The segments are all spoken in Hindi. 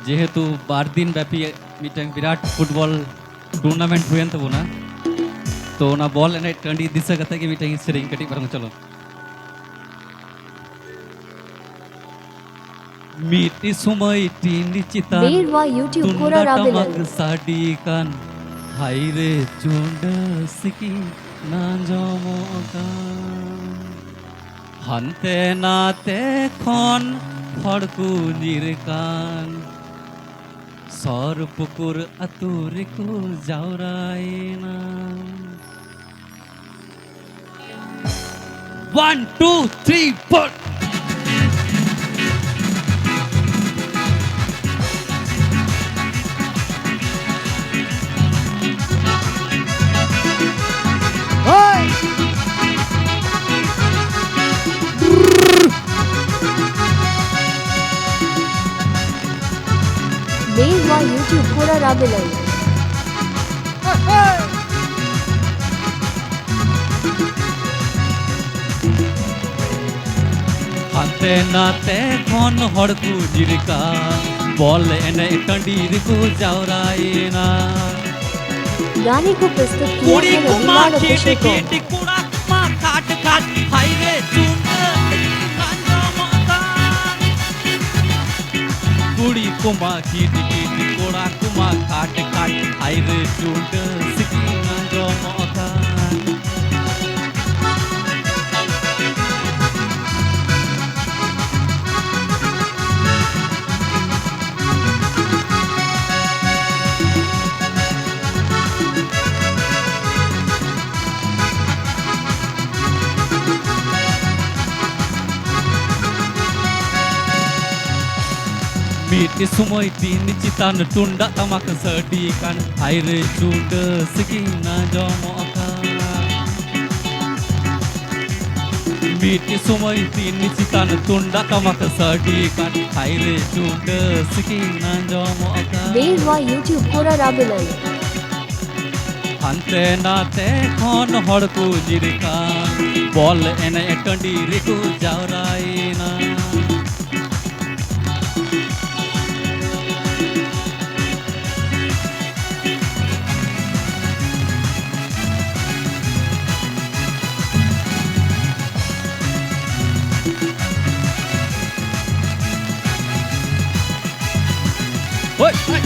जेहेतु 12 दिन व्यापी मिटन विराट फुटबॉल टूर्नामेंट हुए तबना तो ना बॉल एने टंडी दिशा कते के मिटन सेरिंग कटी परम चलो मीटी समय टीनी चितान बेरवा YouTube कोरा राबिलन टमक साडी कान हाय रे चुंड सिकी ना जमोकान हनते नाते खन फड़कू निरकान सर पुकुर अतुरिकु जावरायना 1 2 3 4 बेरवा YouTube कोरा राबिलन हंते नाते खन हड़कू जिरका बॉल एने टंडीर को जावरायना गाने को प्रस्तुत किया कुड़ी है कुमा रविवार खीट अभिषेकों खीट कुड़ा कुमा काट काट हाय रे चुंड कुड़ी कुमा खीट खीट कुड़ा कुमा काट काट हाय रे चुंड सिकी ना जमोका मीटी समय तीन चितान टुंडा तमक सडी कान हाय रे चुंड सिकी ना जमोका मीटी समय तीन चितान टुंडा तमक सडी कान हाय रे चुंड सिकी ना जमोका बेरवा YouTube कोरा राबिलन हंते नाते खन हड़कू जिरका बॉल एने टंडी रिकू जावरायना Oi, oi.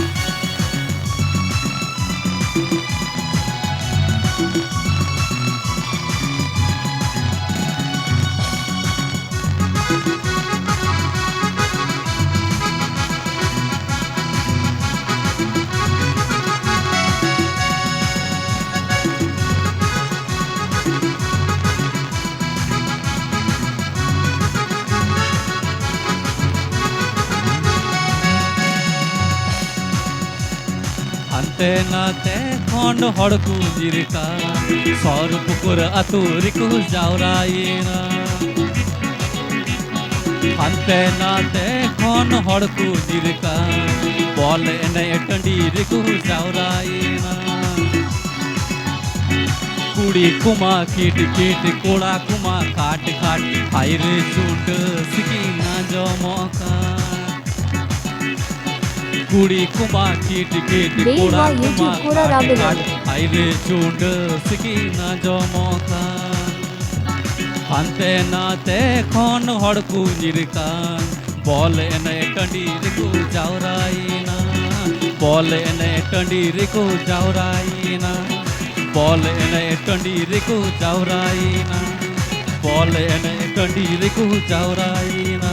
हंते नाते खंड हड़कू जिरका सर पुकुर अतुरिकु जावरायना हंते नाते खन हड़कू जिरका बॉल एने टंडीरिकु जावरायना कुड़ी कुमा कीट कीट कोड़ा कुमा काट काट हाय रे चुंड सिकी ना जमोका कुड़ी कुमा कीट कीट कोड़ा कुमा काट काट हाय रे चुंड सिकी ना जमोका हंते नाते खन हड़कू जिरकान बॉल एने टंडीर को जावरायना बॉल एने टंडीर को जावरायना बॉल एने टंडीर को जावरायना बॉल एने टंडीर को जावरायना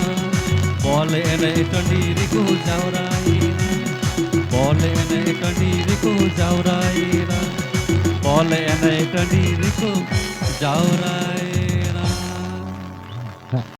बॉल एने टंडीर को जावरायना बॉल एने टंडीर को जावरायना बॉल एने टंडीर को जावरायना